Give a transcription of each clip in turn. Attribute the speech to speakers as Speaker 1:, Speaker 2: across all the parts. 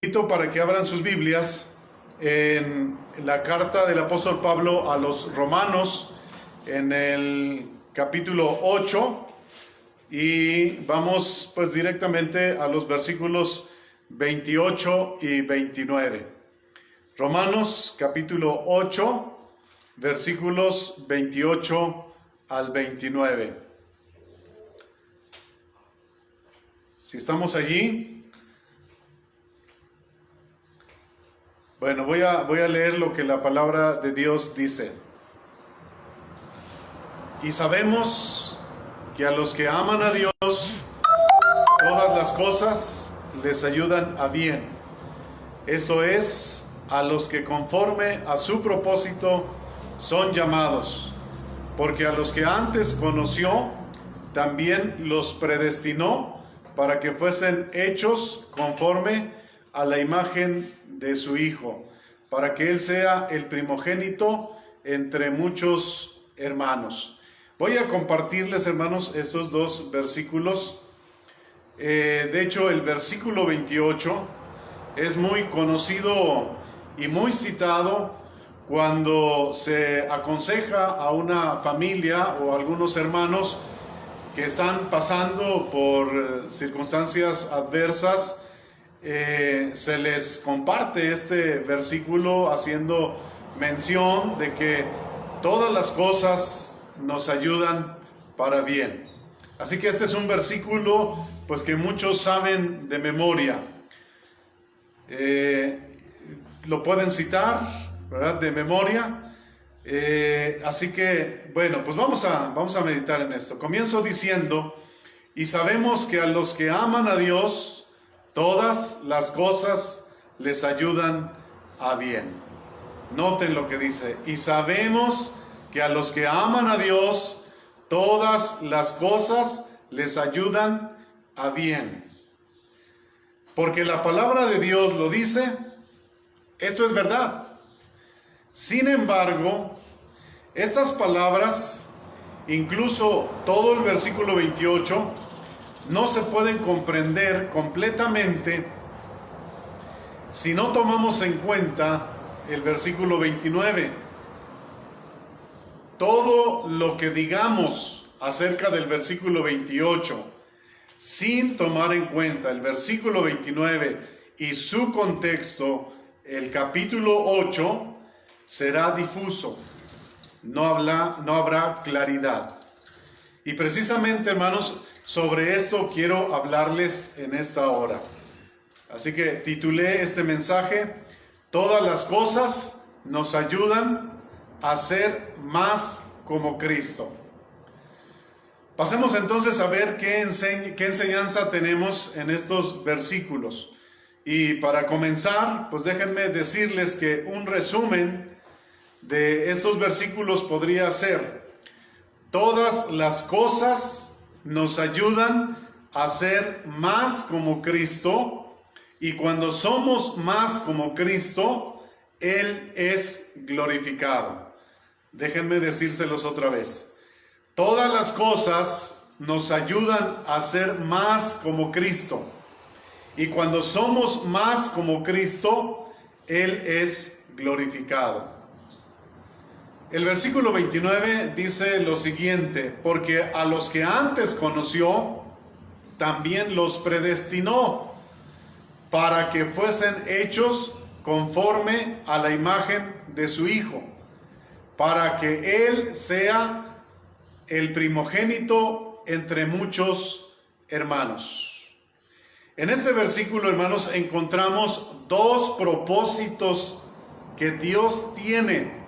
Speaker 1: Invito para que abran sus Biblias en la carta del apóstol Pablo a los Romanos, en el capítulo 8, y vamos pues directamente a los versículos 28 y 29. Romanos capítulo 8, versículos 28 al 29. Si estamos allí. Bueno, voy a leer lo que la palabra de Dios dice. Y sabemos que a los que aman a Dios, todas las cosas les ayudan a bien. Esto es, a los que conforme a su propósito son llamados. Porque a los que antes conoció, también los predestinó para que fuesen hechos conforme a la imagen de su Hijo, para que Él sea el primogénito entre muchos hermanos. Voy a compartirles, hermanos, estos dos versículos. De hecho, el versículo 28 es muy conocido y muy citado cuando se aconseja a una familia o a algunos hermanos que están pasando por circunstancias adversas. Se les comparte este versículo haciendo mención de que todas las cosas nos ayudan para bien. Así que este es un versículo pues que muchos saben de memoria. Lo pueden citar, ¿verdad? De memoria. Así que bueno, pues vamos a meditar en esto. Comienzo diciendo: y sabemos que a los que aman a Dios, todas las cosas les ayudan a bien. Noten lo que dice: y sabemos que a los que aman a Dios, todas las cosas les ayudan a bien. Porque la palabra de Dios lo dice, esto es verdad. Sin embargo, estas palabras, incluso todo el versículo 28, no se pueden comprender completamente si no tomamos en cuenta el versículo 29. Todo lo que digamos acerca del versículo 28, sin tomar en cuenta el versículo 29 y su contexto, el capítulo 8, será difuso. No habrá claridad. Y precisamente, hermanos, sobre esto quiero hablarles en esta hora. Así que titulé este mensaje: todas las cosas nos ayudan a ser más como Cristo. Pasemos entonces a ver qué enseñanza tenemos en estos versículos. Y para comenzar, pues déjenme decirles que un resumen de estos versículos podría ser: todas las cosas nos ayudan a ser más como Cristo, y cuando somos más como Cristo, Él es glorificado. Déjenme decírselos otra vez. Todas las cosas nos ayudan a ser más como Cristo, y cuando somos más como Cristo, Él es glorificado. El versículo 29 dice lo siguiente: porque a los que antes conoció, también los predestinó para que fuesen hechos conforme a la imagen de su Hijo, para que Él sea el primogénito entre muchos hermanos. En este versículo, hermanos, encontramos dos propósitos que Dios tiene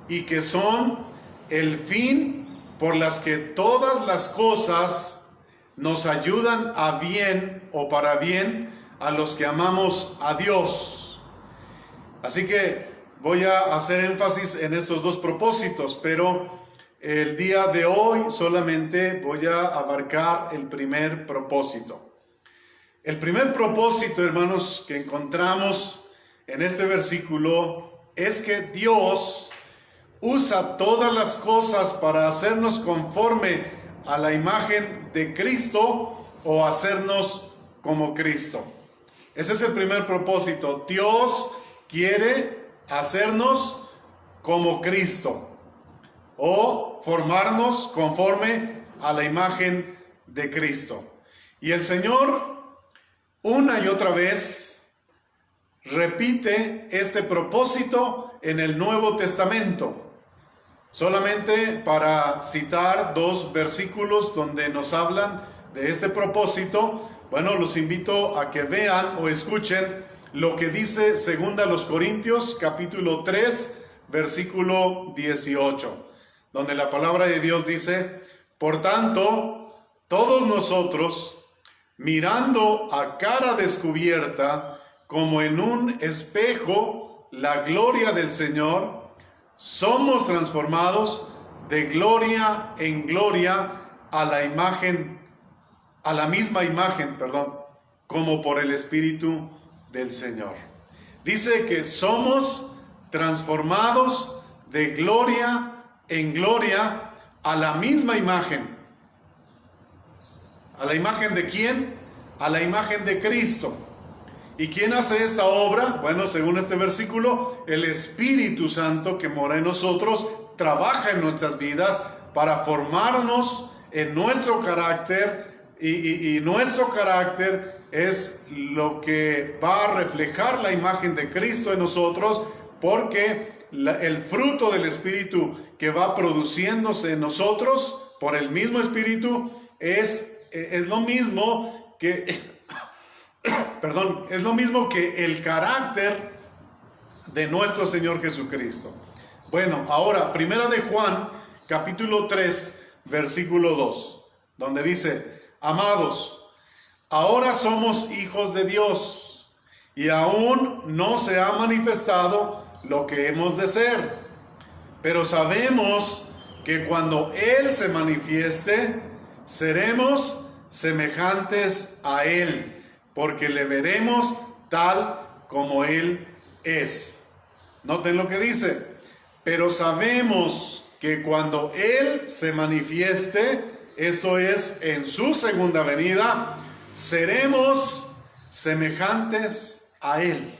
Speaker 1: y que son el fin por las que todas las cosas nos ayudan a bien o para bien a los que amamos a Dios. Así que voy a hacer énfasis en estos dos propósitos, pero el día de hoy solamente voy a abarcar el primer propósito. El primer propósito, hermanos, que encontramos en este versículo es que Dios usa todas las cosas para hacernos conforme a la imagen de Cristo o hacernos como Cristo. Ese es el primer propósito. Dios quiere hacernos como Cristo o formarnos conforme a la imagen de Cristo. Y el Señor una y otra vez repite este propósito en el Nuevo Testamento. Solamente para citar 2 versículos donde nos hablan de este propósito, bueno, los invito a que vean o escuchen lo que dice 2 Corintios capítulo 3, versículo 18, donde la palabra de Dios dice: por tanto, todos nosotros, mirando a cara descubierta, como en un espejo, la gloria del Señor, somos transformados de gloria en gloria a la misma imagen, como por el Espíritu del Señor. Dice que somos transformados de gloria en gloria a la misma imagen. ¿A la imagen de quién? A la imagen de Cristo. ¿Y quién hace esta obra? Bueno, según este versículo, el Espíritu Santo que mora en nosotros trabaja en nuestras vidas para formarnos en nuestro carácter, y nuestro carácter es lo que va a reflejar la imagen de Cristo en nosotros, porque el fruto del Espíritu que va produciéndose en nosotros por el mismo Espíritu es lo mismo que es lo mismo que el carácter de nuestro Señor Jesucristo. Bueno, ahora, primera de Juan, capítulo 3, versículo 2, donde dice: amados, ahora somos hijos de Dios, y aún no se ha manifestado lo que hemos de ser, pero sabemos que cuando Él se manifieste, seremos semejantes a Él, porque le veremos tal como Él es. Noten lo que dice: pero sabemos que cuando Él se manifieste, esto es, en su segunda venida, seremos semejantes a Él,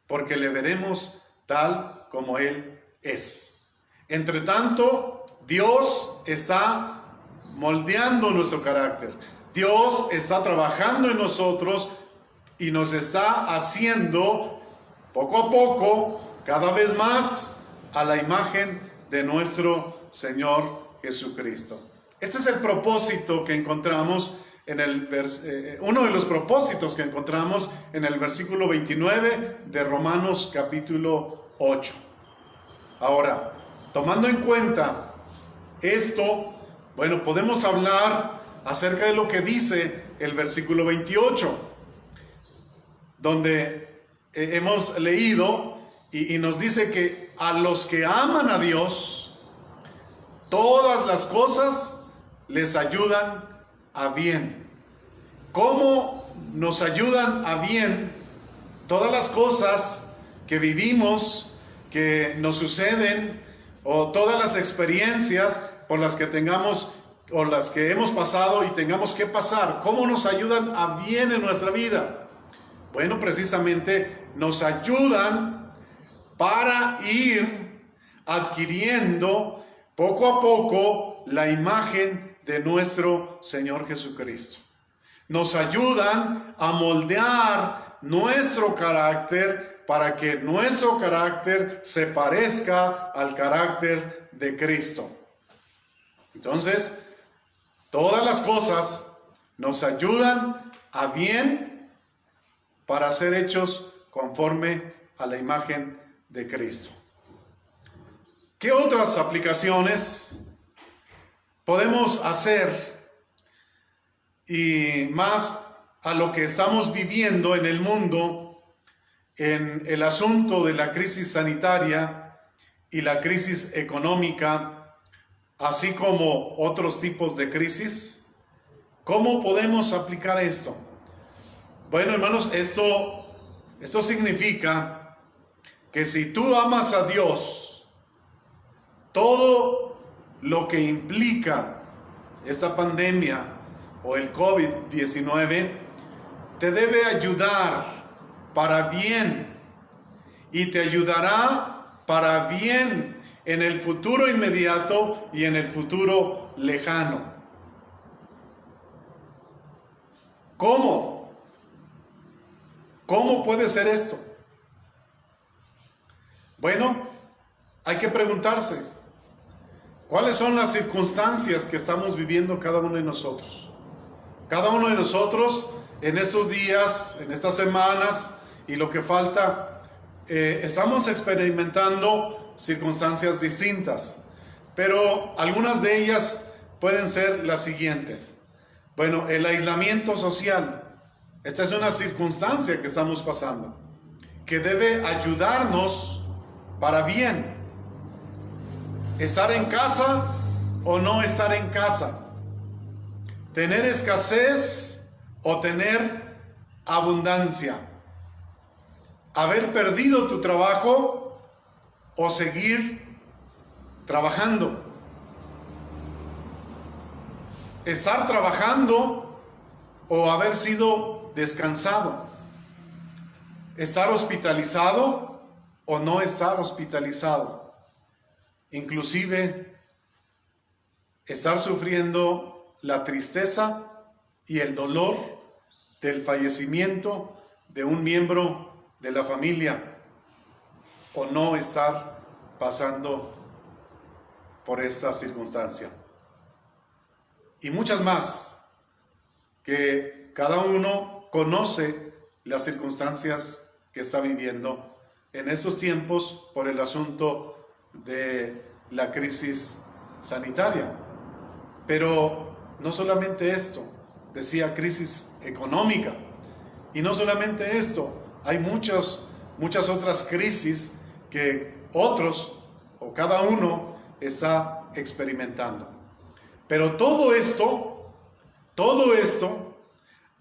Speaker 1: porque le veremos tal como Él es. Entre tanto, Dios está moldeando nuestro carácter. Dios está trabajando en nosotros y nos está haciendo poco a poco, cada vez más, a la imagen de nuestro Señor Jesucristo. Este es el propósito que encontramos en uno de los propósitos que encontramos en el versículo 29 de Romanos capítulo 8. Ahora, tomando en cuenta esto, bueno, podemos hablar acerca de lo que dice el versículo 28, donde hemos leído y nos dice que a los que aman a Dios, todas las cosas les ayudan a bien. ¿Cómo nos ayudan a bien todas las cosas que vivimos, que nos suceden, o todas las experiencias por las que tengamos o las que hemos pasado y tengamos que pasar? ¿Cómo nos ayudan a bien en nuestra vida? Bueno, precisamente nos ayudan para ir adquiriendo poco a poco la imagen de nuestro Señor Jesucristo. Nos ayudan a moldear nuestro carácter para que nuestro carácter se parezca al carácter de Cristo. Entonces, todas las cosas nos ayudan a bien para ser hechos conforme a la imagen de Cristo. ¿Qué otras aplicaciones podemos hacer? Y más a lo que estamos viviendo en el mundo, en el asunto de la crisis sanitaria y la crisis económica, así como otros tipos de crisis. ¿Cómo podemos aplicar esto? Bueno, hermanos, esto significa que si tú amas a Dios, todo lo que implica esta pandemia o el COVID-19 te debe ayudar para bien y te ayudará para bien en el futuro inmediato y en el futuro lejano. ¿Cómo? ¿Cómo puede ser esto? Bueno, hay que preguntarse, ¿cuáles son las circunstancias que estamos viviendo cada uno de nosotros? Cada uno de nosotros en estos días, en estas semanas y lo que falta, estamos experimentando circunstancias distintas, pero algunas de ellas pueden ser las siguientes. Bueno, el aislamiento social. Esta es una circunstancia que estamos pasando, que debe ayudarnos para bien. Estar en casa o no estar en casa. Tener escasez o tener abundancia. Haber perdido tu trabajo o seguir trabajando. Estar trabajando o haber sido descansado. Estar hospitalizado o no estar hospitalizado. Inclusive estar sufriendo la tristeza y el dolor del fallecimiento de un miembro de la familia, o no estar pasando por esta circunstancia. Y muchas más, que cada uno conoce las circunstancias que está viviendo en estos tiempos por el asunto de la crisis sanitaria. Pero no solamente esto, decía crisis económica, y no solamente esto, hay muchas otras crisis que otros o cada uno está experimentando. Pero todo esto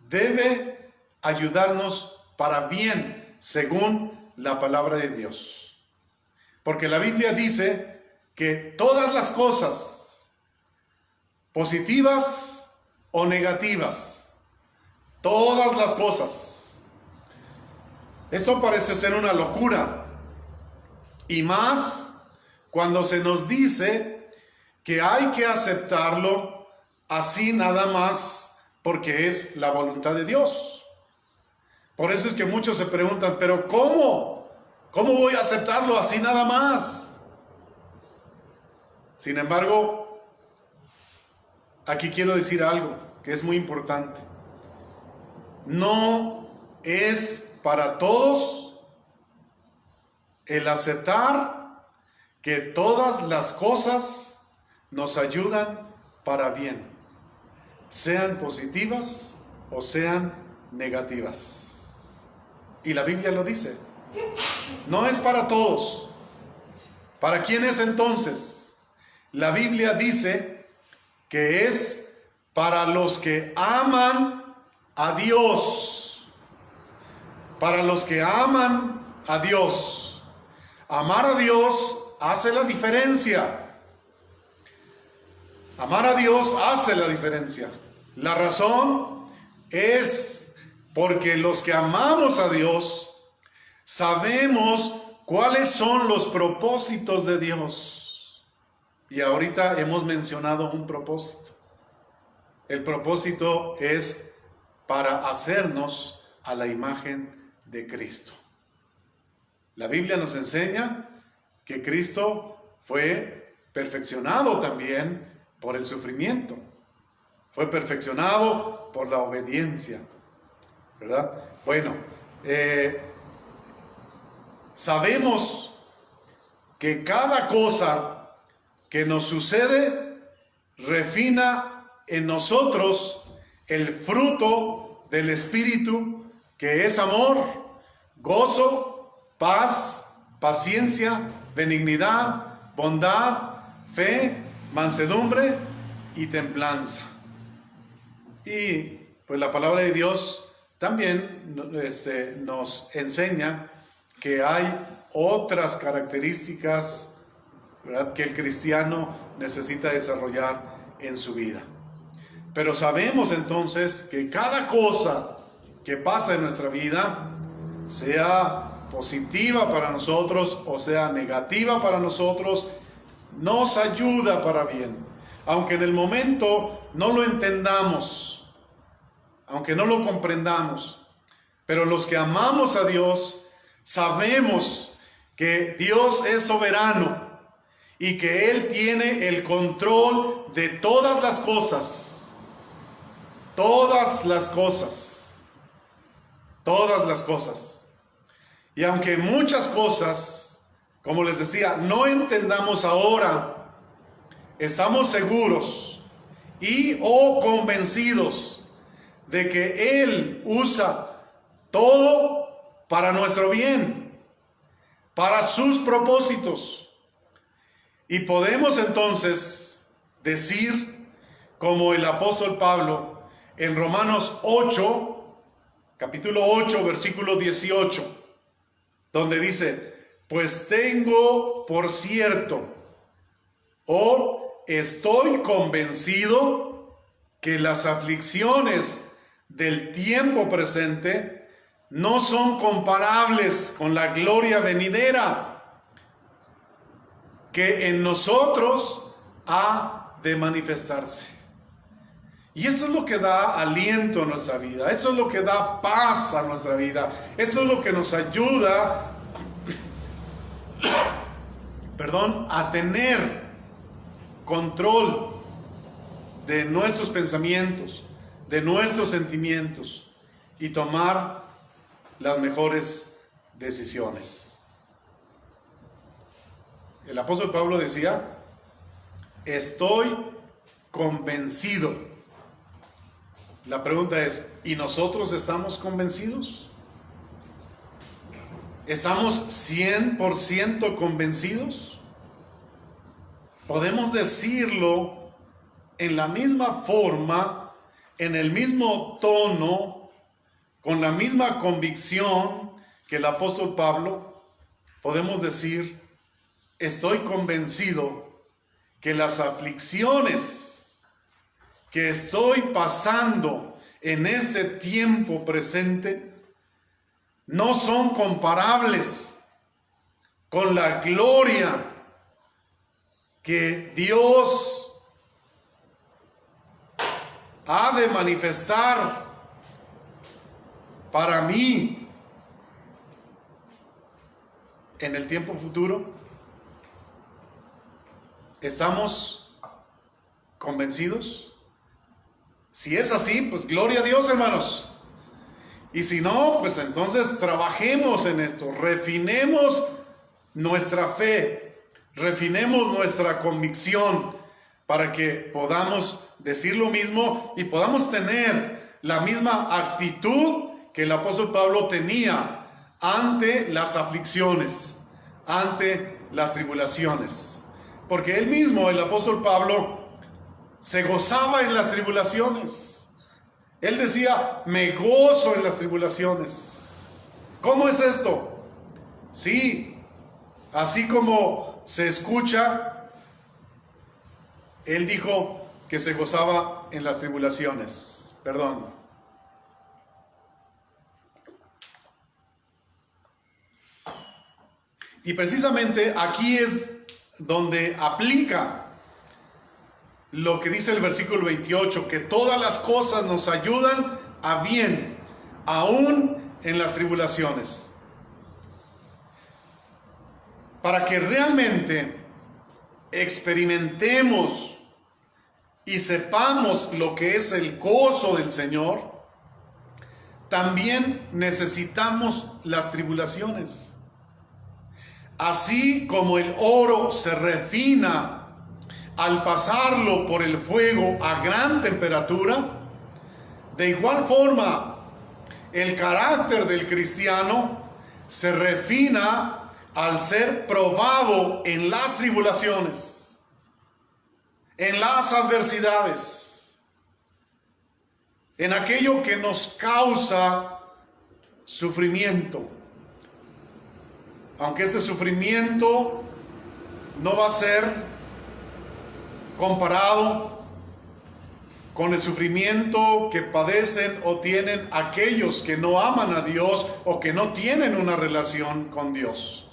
Speaker 1: debe ayudarnos para bien, según la palabra de Dios. Porque la Biblia dice que todas las cosas, positivas o negativas, todas las cosas. Esto parece ser una locura, y más cuando se nos dice que hay que aceptarlo así nada más porque es la voluntad de Dios. Por eso es que muchos se preguntan, pero ¿cómo? ¿Cómo voy a aceptarlo así nada más? Sin embargo, aquí quiero decir algo que es muy importante. No es para todos el aceptar que todas las cosas nos ayudan para bien, sean positivas o sean negativas. Y la Biblia lo dice. No es para todos. ¿Para quién es entonces? La Biblia dice que es para los que aman a Dios. Para los que aman a Dios. Amar a Dios hace la diferencia. Amar a Dios hace la diferencia. La razón es porque los que amamos a Dios sabemos cuáles son los propósitos de Dios. Y ahorita hemos mencionado un propósito. El propósito es para hacernos a la imagen de Cristo. La Biblia nos enseña que Cristo fue perfeccionado también por el sufrimiento. Fue perfeccionado por la obediencia, ¿verdad? Bueno, sabemos que cada cosa que nos sucede refina en nosotros el fruto del Espíritu, que es amor, gozo, paz, paciencia, benignidad, bondad, fe, mansedumbre y templanza. Y pues la palabra de Dios también nos enseña que hay otras características, ¿verdad?, que el cristiano necesita desarrollar en su vida. Pero sabemos entonces que cada cosa que pasa en nuestra vida, sea positiva para nosotros o sea negativa para nosotros, nos ayuda para bien. Aunque en el momento no lo entendamos, aunque no lo comprendamos, pero los que amamos a Dios sabemos que Dios es soberano y que Él tiene el control de todas las cosas. Todas las cosas. Todas las cosas. Y aunque muchas cosas, como les decía, no entendamos ahora, estamos seguros y o convencidos de que Él usa todo para nuestro bien, para sus propósitos. Y podemos entonces decir, como el apóstol Pablo en Romanos 8, capítulo 8, versículo 18, donde dice: pues tengo por cierto, o estoy convencido, que las aflicciones del tiempo presente no son comparables con la gloria venidera que en nosotros ha de manifestarse. Y eso es lo que da aliento a nuestra vida, eso es lo que da paz a nuestra vida, eso es lo que nos ayuda, a tener control de nuestros pensamientos, de nuestros sentimientos y tomar las mejores decisiones. El apóstol Pablo decía: estoy convencido. La pregunta es: ¿y nosotros estamos convencidos? ¿Estamos 100% convencidos? ¿Podemos decirlo en la misma forma, en el mismo tono, con la misma convicción que el apóstol Pablo? Podemos decir: estoy convencido que las aflicciones que estoy pasando en este tiempo presente no son comparables con la gloria que Dios ha de manifestar para mí en el tiempo futuro. ¿Estamos convencidos? Si es así, pues gloria a Dios, hermanos. Y si no, pues entonces trabajemos en esto, refinemos nuestra fe, refinemos nuestra convicción para que podamos decir lo mismo y podamos tener la misma actitud que el apóstol Pablo tenía ante las aflicciones, ante las tribulaciones. Porque él mismo, el apóstol Pablo, se gozaba en las tribulaciones. Él decía: me gozo en las tribulaciones. ¿Cómo es esto? Sí, así como se escucha, él dijo que se gozaba en las tribulaciones. Perdón. Y precisamente aquí es donde aplica lo que dice el versículo 28, que todas las cosas nos ayudan a bien, aún en las tribulaciones. Para que realmente experimentemos y sepamos lo que es el gozo del Señor, también necesitamos las tribulaciones. Así como el oro se refina al pasarlo por el fuego a gran temperatura, de igual forma el carácter del cristiano se refina al ser probado en las tribulaciones, en las adversidades, en aquello que nos causa sufrimiento. Aunque este sufrimiento no va a ser comparado con el sufrimiento que padecen o tienen aquellos que no aman a Dios o que no tienen una relación con Dios.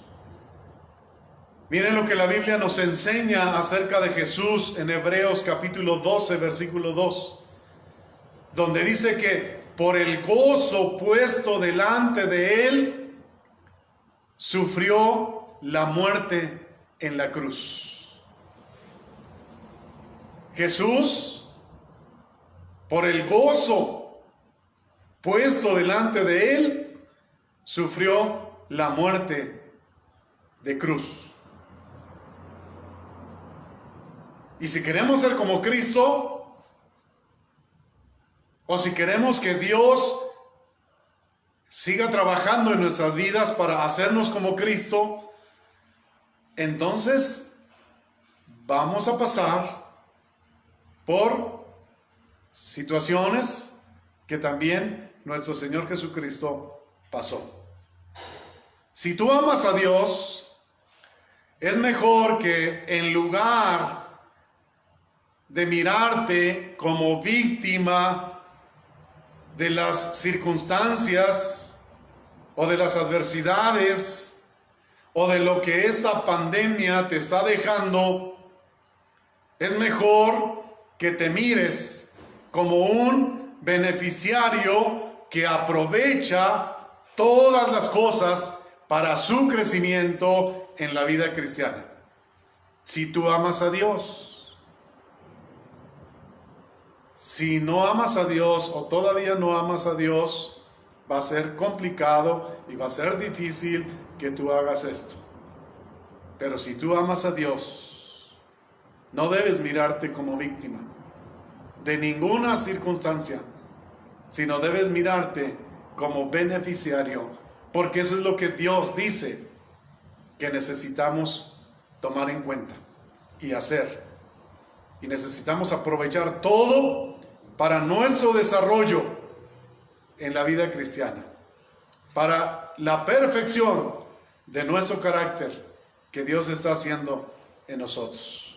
Speaker 1: Miren lo que la Biblia nos enseña acerca de Jesús en Hebreos capítulo 12, versículo 2, donde dice que por el gozo puesto delante de él, sufrió la muerte en la cruz. Jesús, por el gozo puesto delante de él, sufrió la muerte de cruz. Y si queremos ser como Cristo, o si queremos que Dios siga trabajando en nuestras vidas para hacernos como Cristo, entonces vamos a pasar por situaciones que también nuestro Señor Jesucristo pasó. Si tú amas a Dios, es mejor que en lugar de mirarte como víctima de las circunstancias o de las adversidades o de lo que esta pandemia te está dejando, es mejor que te mires como un beneficiario que aprovecha todas las cosas para su crecimiento en la vida cristiana. Si tú amas a Dios. Si no amas a Dios o todavía no amas a Dios, va a ser complicado y va a ser difícil que tú hagas esto. Pero si tú amas a Dios, no debes mirarte como víctima de ninguna circunstancia, sino debes mirarte como beneficiario, porque eso es lo que Dios dice que necesitamos tomar en cuenta y hacer. Y necesitamos aprovechar todo para nuestro desarrollo en la vida cristiana, para la perfección de nuestro carácter que Dios está haciendo en nosotros.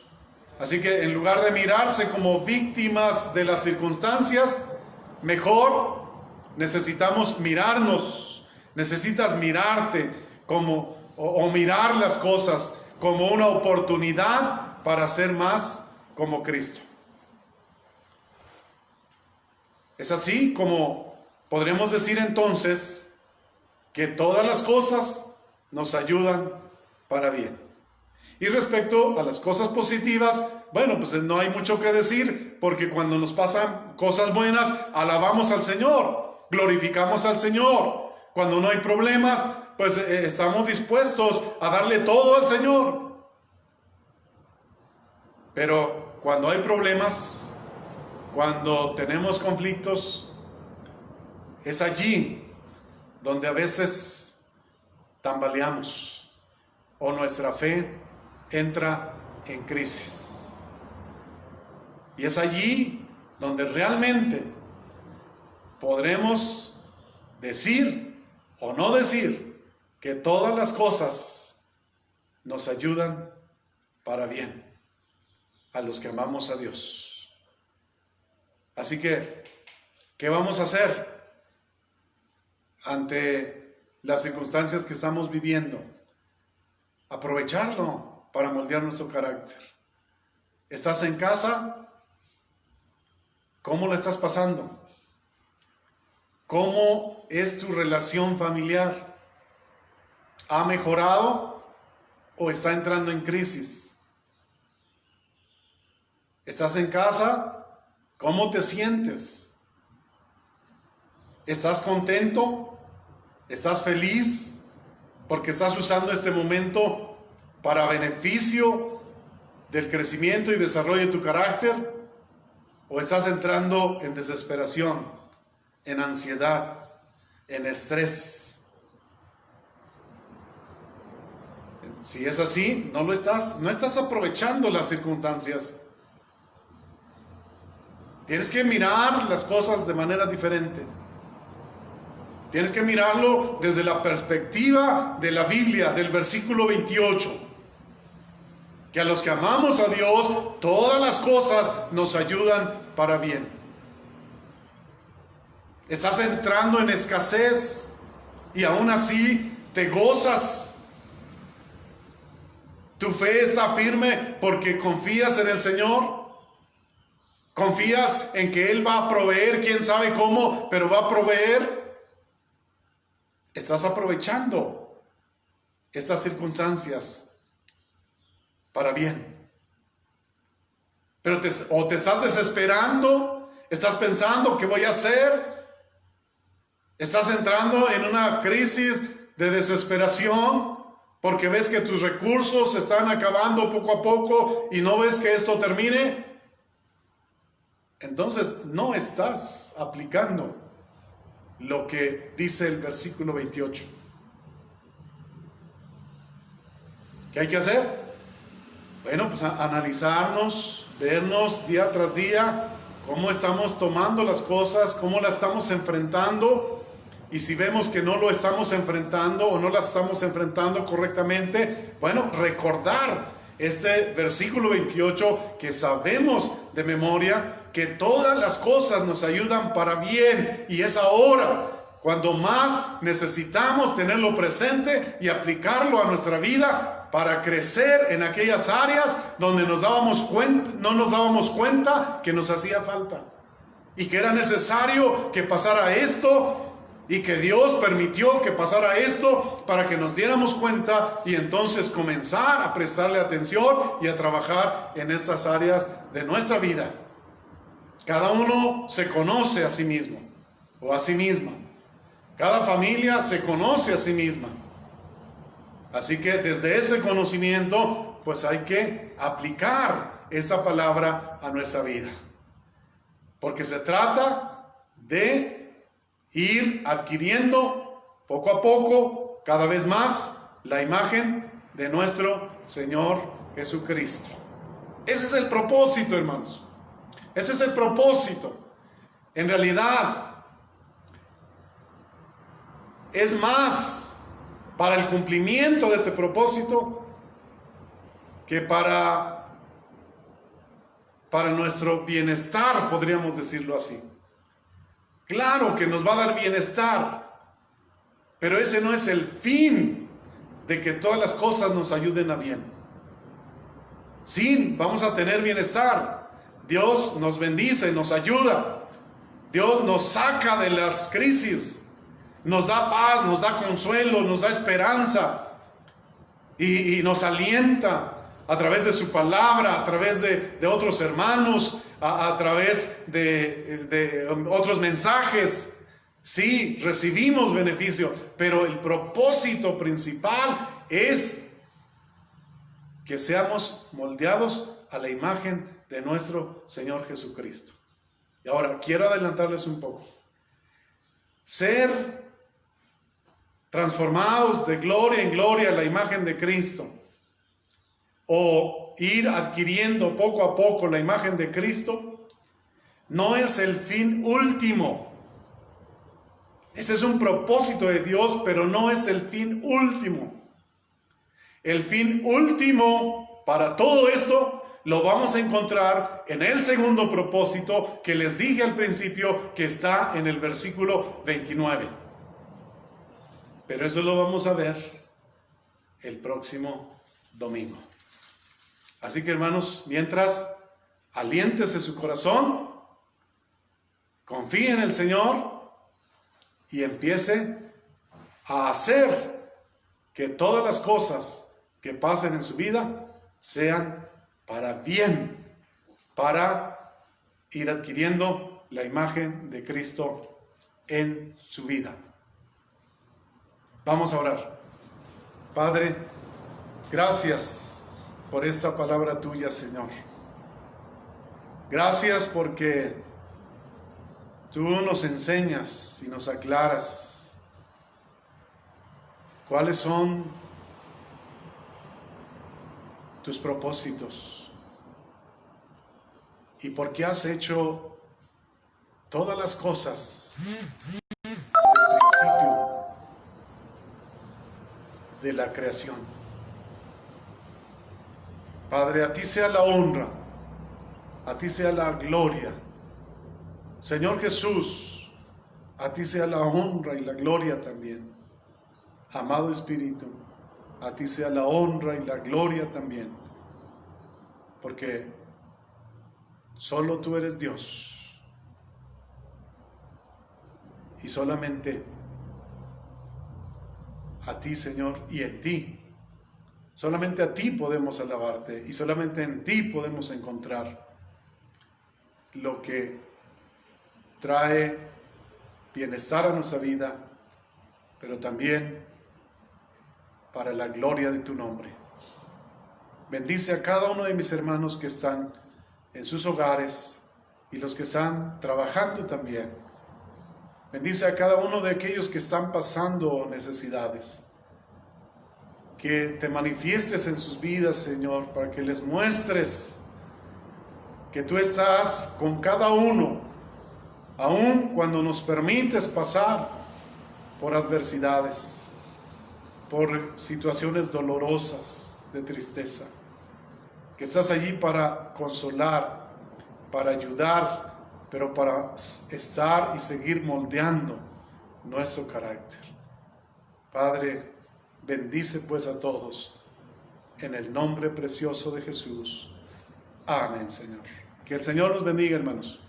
Speaker 1: Así que en lugar de mirarse como víctimas de las circunstancias, mejor necesitamos mirarnos. Necesitas mirarte como o mirar las cosas como una oportunidad para ser más como Cristo. Es así como podremos decir entonces que todas las cosas nos ayudan para bien. Y respecto a las cosas positivas, bueno, pues no hay mucho que decir, porque cuando nos pasan cosas buenas, alabamos al Señor, glorificamos al Señor. Cuando no hay problemas, pues estamos dispuestos a darle todo al Señor. Pero cuando hay problemas, cuando tenemos conflictos, es allí donde a veces tambaleamos o nuestra fe entra en crisis. Y es allí donde realmente podremos decir o no decir que todas las cosas nos ayudan para bien a los que amamos a Dios. Así que, ¿qué vamos a hacer ante las circunstancias que estamos viviendo? Aprovecharlo para moldear nuestro carácter. ¿Estás en casa? ¿Cómo la estás pasando? ¿Cómo es tu relación familiar? ¿Ha mejorado o está entrando en crisis? ¿Estás en casa? ¿Cómo te sientes? ¿Estás contento? ¿Estás feliz? Porque estás usando este momento para beneficio del crecimiento y desarrollo de tu carácter. ¿O estás entrando en desesperación, en ansiedad, en estrés? Si es así, no estás aprovechando las circunstancias. Tienes que mirar las cosas de manera diferente. Tienes que mirarlo desde la perspectiva de la Biblia, del versículo 28. Que a los que amamos a Dios, todas las cosas nos ayudan para bien. Estás entrando en escasez y aún así te gozas. Tu fe está firme porque confías en el Señor. Confías en que Él va a proveer, quién sabe cómo, pero va a proveer. Estás aprovechando estas circunstancias para bien. Pero te estás desesperando, estás pensando qué voy a hacer. Estás entrando en una crisis de desesperación porque ves que tus recursos se están acabando poco a poco y no ves que esto termine. Entonces no estás aplicando lo que dice el versículo 28. ¿Qué hay que hacer? Bueno, pues analizarnos, vernos día tras día, cómo estamos tomando las cosas, cómo las estamos enfrentando. Y si vemos que no lo estamos enfrentando o no las estamos enfrentando correctamente, bueno, recordar este versículo 28 que sabemos de memoria, que todas las cosas nos ayudan para bien, y es ahora cuando más necesitamos tenerlo presente y aplicarlo a nuestra vida para crecer en aquellas áreas donde no nos dábamos cuenta que nos hacía falta y que era necesario que pasara esto, y que Dios permitió que pasara esto para que nos diéramos cuenta y entonces comenzar a prestarle atención y a trabajar en estas áreas de nuestra vida. Cada uno se conoce a sí mismo o a sí misma. Cada familia se conoce a sí misma. Así que desde ese conocimiento, pues hay que aplicar esa palabra a nuestra vida. Porque se trata de ir adquiriendo poco a poco, cada vez más, la imagen de nuestro Señor Jesucristo. Ese es el propósito, hermanos. Ese es el propósito. En realidad, es más para el cumplimiento de este propósito que para nuestro bienestar, podríamos decirlo así. Claro que nos va a dar bienestar, pero ese no es el fin de que todas las cosas nos ayuden a bien. Sí, vamos a tener bienestar. Dios nos bendice, nos ayuda. Dios nos saca de las crisis, nos da paz, nos da consuelo, nos da esperanza y nos alienta a través de su palabra, a través de otros hermanos, a través de otros mensajes. Sí, recibimos beneficio, pero el propósito principal es que seamos moldeados a la imagen de nuestro Señor Jesucristo. Y ahora quiero adelantarles un poco. Ser transformados de gloria en gloria a la imagen de Cristo, o ir adquiriendo poco a poco la imagen de Cristo, no es el fin último. Ese es un propósito de Dios, pero no es el fin último. El fin último para todo esto lo vamos a encontrar en el segundo propósito que les dije al principio, que está en el versículo 29. Pero eso lo vamos a ver el próximo domingo. Así que, hermanos, mientras, aliéntese su corazón, confíe en el Señor y empiece a hacer que todas las cosas que pasen en su vida sean para bien, para ir adquiriendo la imagen de Cristo en su vida. Vamos a orar. Padre, gracias por esta palabra tuya, Señor. Gracias porque tú nos enseñas y nos aclaras cuáles son tus propósitos y por qué has hecho todas las cosas desde el principio de la creación. Padre, a ti sea la honra, a ti sea la gloria Señor Jesús, a ti sea la honra y la gloria también. Amado Espíritu, a ti sea la honra y la gloria también, porque solo tú eres Dios y solamente a ti, Señor, y en ti. Solamente a ti podemos alabarte y solamente en ti podemos encontrar lo que trae bienestar a nuestra vida, pero también para la gloria de tu nombre. Bendice a cada uno de mis hermanos que están en sus hogares y los que están trabajando también. Bendice a cada uno de aquellos que están pasando necesidades. Que te manifiestes en sus vidas, Señor, para que les muestres que tú estás con cada uno, aun cuando nos permites pasar por adversidades, por situaciones dolorosas de tristeza. Que estás allí para consolar, para ayudar, pero para estar y seguir moldeando nuestro carácter. Padre, bendice pues a todos en el nombre precioso de Jesús. Amén, Señor. Que el Señor los bendiga, hermanos.